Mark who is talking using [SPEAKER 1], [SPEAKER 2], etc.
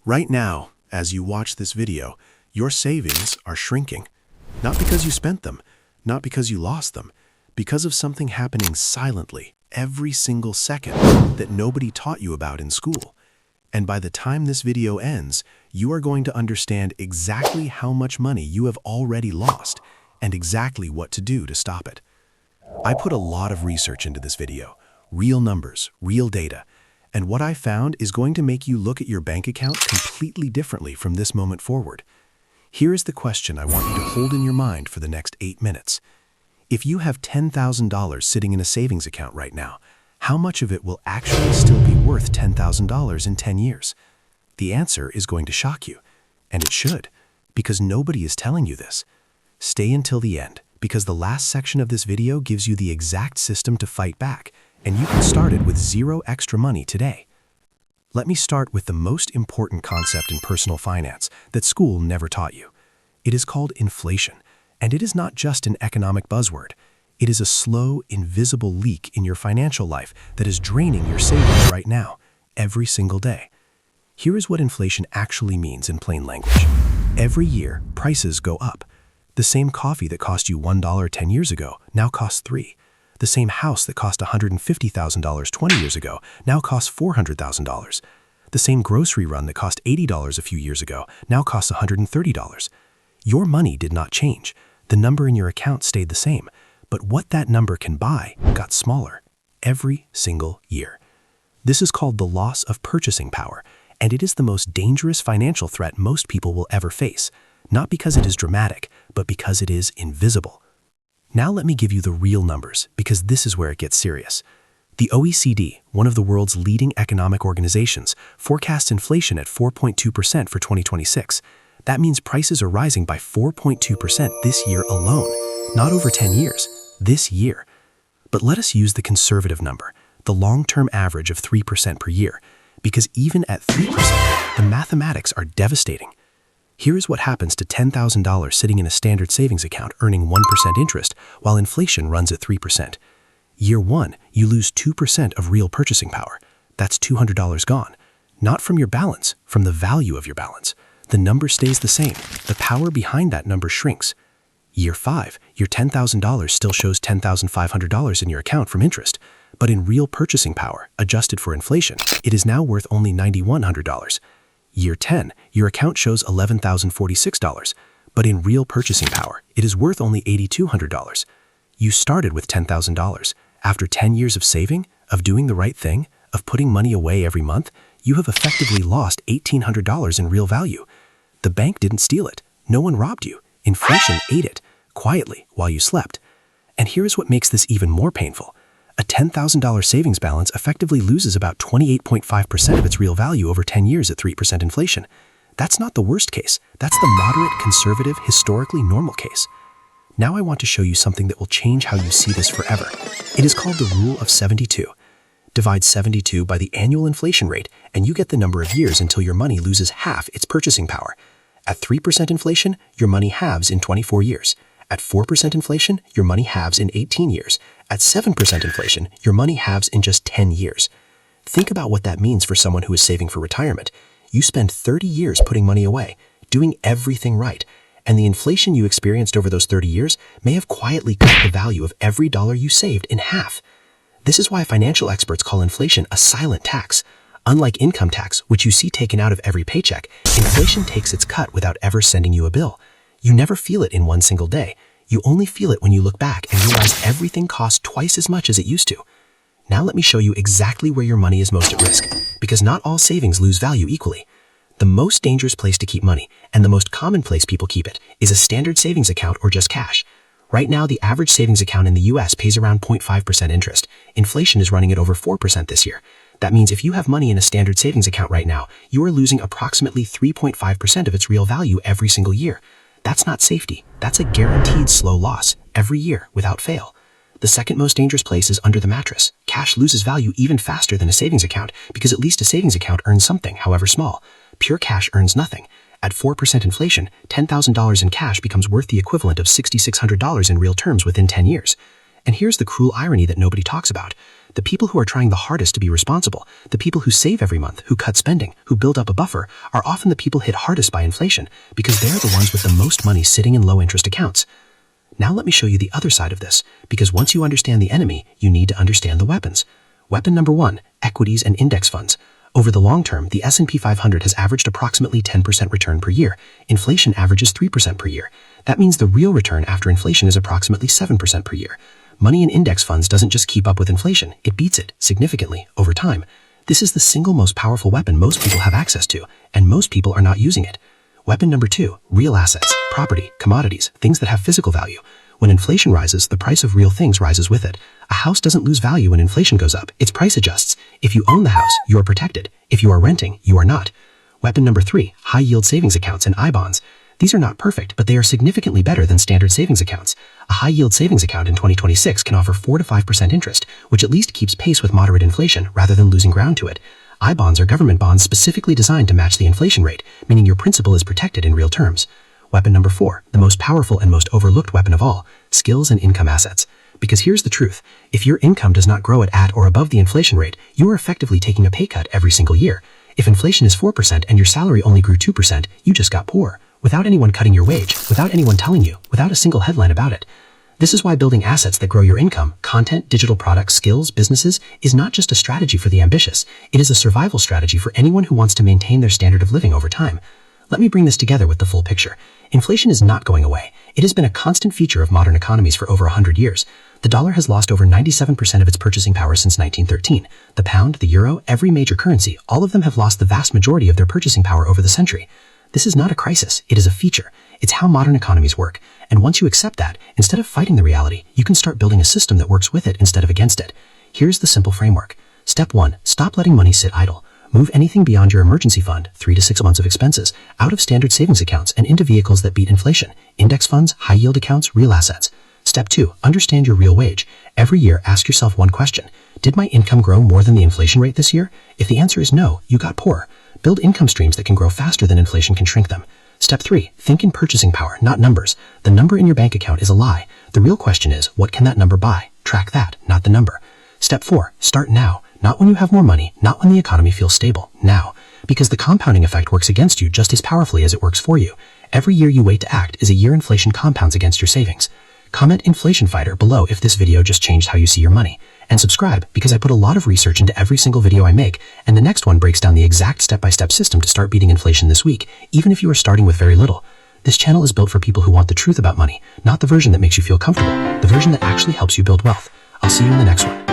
[SPEAKER 1] Right now, as you watch this video, your savings are shrinking. Not because you spent them, not because you lost them, because of something happening silently every single second that nobody taught you about in school. And by the time this video ends, you are going to understand exactly how much money you have already lost and exactly what to do to stop it. I put a lot of research into this video, real numbers, real data, and what I found is going to make you look at your bank account completely differently from this moment forward. Here is the question I want you to hold in your mind for the next 8 minutes. If you have $10,000 sitting in a savings account right now, how much of it will actually still be worth $10,000 in 10 years? The answer is going to shock you, and it should, because nobody is telling you this. Stay until the end, because the last section of this video gives you the exact system to fight back, and you can start it with zero extra money today. Let me start with the most important concept in personal finance that school never taught you. It is called inflation, and it is not just an economic buzzword. It is a slow, invisible leak in your financial life that is draining your savings right now, every single day. Here is what inflation actually means in plain language. Every year, prices go up. The same coffee that cost you $1 10 years ago now costs $3. The same house that cost $150,000 20 years ago now costs $400,000. The same grocery run that cost $80 a few years ago now costs $130. Your money did not change. The number in your account stayed the same, but what that number can buy got smaller every single year. This is called the loss of purchasing power, and it is the most dangerous financial threat most people will ever face, not because it is dramatic, but because it is invisible. Now let me give you the real numbers, because this is where it gets serious. The OECD, one of the world's leading economic organizations, forecasts inflation at 4.2% for 2026. That means prices are rising by 4.2% this year alone, not over 10 years, this year. But let us use the conservative number, the long-term average of 3% per year, because even at 3%, the mathematics are devastating. Here is what happens to $10,000 sitting in a standard savings account earning 1% interest while inflation runs at 3%. Year 1, you lose 2% of real purchasing power. That's $200 gone. Not from your balance, from the value of your balance. The number stays the same. The power behind that number shrinks. Year 5, your $10,000 still shows $10,500 in your account from interest, but in real purchasing power, adjusted for inflation, it is now worth only $9,100. Year 10, your account shows $11,046, but in real purchasing power, it is worth only $8,200. You started with $10,000. After 10 years of saving, of doing the right thing, of putting money away every month, you have effectively lost $1,800 in real value. The bank didn't steal it. No one robbed you. Inflation ate it, quietly, while you slept. And here's what makes this even more painful. A $10,000 savings balance effectively loses about 28.5% of its real value over 10 years at 3% inflation. That's not the worst case. That's the moderate, conservative, historically normal case. Now I want to show you something that will change how you see this forever. It is called the Rule of 72. Divide 72 by the annual inflation rate, and you get the number of years until your money loses half its purchasing power. At 3% inflation, your money halves in 24 years. At 4% inflation, your money halves in 18 years. At 7% inflation, your money halves in just 10 years. Think about what that means for someone who is saving for retirement. You spend 30 years putting money away, doing everything right, and the inflation you experienced over those 30 years may have quietly cut the value of every dollar you saved in half. This is why financial experts call inflation a silent tax. Unlike income tax, which you see taken out of every paycheck, inflation takes its cut without ever sending you a bill. You never feel it in one single day. You only feel it when you look back and realize everything costs twice as much as it used to. Now let me show you exactly where your money is most at risk, because not all savings lose value equally. The most dangerous place to keep money, and the most common place people keep it, is a standard savings account or just cash. Right now, the average savings account in the US pays around 0.5% interest. Inflation is running at over 4% this year. That means if you have money in a standard savings account right now, you are losing approximately 3.5% of its real value every single year. That's not safety. That's a guaranteed slow loss, every year, without fail. The second most dangerous place is under the mattress. Cash loses value even faster than a savings account because at least a savings account earns something, however small. Pure cash earns nothing. At 4% inflation, $10,000 in cash becomes worth the equivalent of $6,600 in real terms within 10 years. And here's the cruel irony that nobody talks about.
[SPEAKER 2] The people who are trying the hardest to be responsible, the people who save every month, who cut spending, who build up a buffer, are often the people hit hardest by inflation because they're the ones with the most money sitting in low-interest accounts. Now let me show you the other side of this, because once you understand the enemy, you need to understand the weapons. Weapon number 1, equities and index funds. Over the long term, the S&P 500 has averaged approximately 10% return per year. Inflation averages 3% per year. That means the real return after inflation is approximately 7% per year. Money in index funds doesn't just keep up with inflation, it beats it significantly over time. This is the single most powerful weapon most people have access to, and most people are not using it. Weapon number 2, real assets, property, commodities, things that have physical value. When inflation rises, the price of real things rises with it. A house doesn't lose value when inflation goes up, its price adjusts. If you own the house, you are protected. If you are renting, you are not. Weapon number 3, high-yield savings accounts and I-bonds. These are not perfect, but they are significantly better than standard savings accounts. A high-yield savings account in 2026 can offer 4 to 5% interest, which at least keeps pace with moderate inflation rather than losing ground to it. I-bonds are government bonds specifically designed to match the inflation rate, meaning your principal is protected in real terms. Weapon number 4, the most powerful and most overlooked weapon of all, skills and income assets. Because here's the truth, if your income does not grow at or above the inflation rate, you are effectively taking a pay cut every single year. If inflation is 4% and your salary only grew 2%, you just got poor. Without anyone cutting your wage, without anyone telling you, without a single headline about it. This is why building assets that grow your income, content, digital products, skills, businesses, is not just a strategy for the ambitious. It is a survival strategy for anyone who wants to maintain their standard of living over time. Let me bring this together with the full picture. Inflation is not going away. It has been a constant feature of modern economies for over 100 years. The dollar has lost over 97% of its purchasing power since 1913. The pound, the euro, every major currency, all of them have lost the vast majority of their purchasing power over the century. This is not a crisis, it is a feature. It's how modern economies work. And once you accept that, instead of fighting the reality, you can start building a system that works with it instead of against it. Here's the simple framework. Step 1, stop letting money sit idle. Move anything beyond your emergency fund, 3 to 6 months of expenses, out of standard savings accounts and into vehicles that beat inflation, index funds, high-yield accounts, real assets. Step 2, understand your real wage. Every year, ask yourself one question. Did my income grow more than the inflation rate this year? If the answer is no, you got poor. Build income streams that can grow faster than inflation can shrink them. Step 3, think in purchasing power, not numbers. The number in your bank account is a lie. The real question is, what can that number buy? Track that, not the number. Step 4, start now. Not when you have more money, not when the economy feels stable, now. Because the compounding effect works against you just as powerfully as it works for you. Every year you wait to act is a year inflation compounds against your savings. Comment inflation fighter below if this video just changed how you see your money. And subscribe because I put a lot of research into every single video I make, and the next one breaks down the exact step-by-step system to start beating inflation this week, even if you are starting with very little. This channel is built for people who want the truth about money, not the version that makes you feel comfortable, the version that actually helps you build wealth. I'll see you in the next one.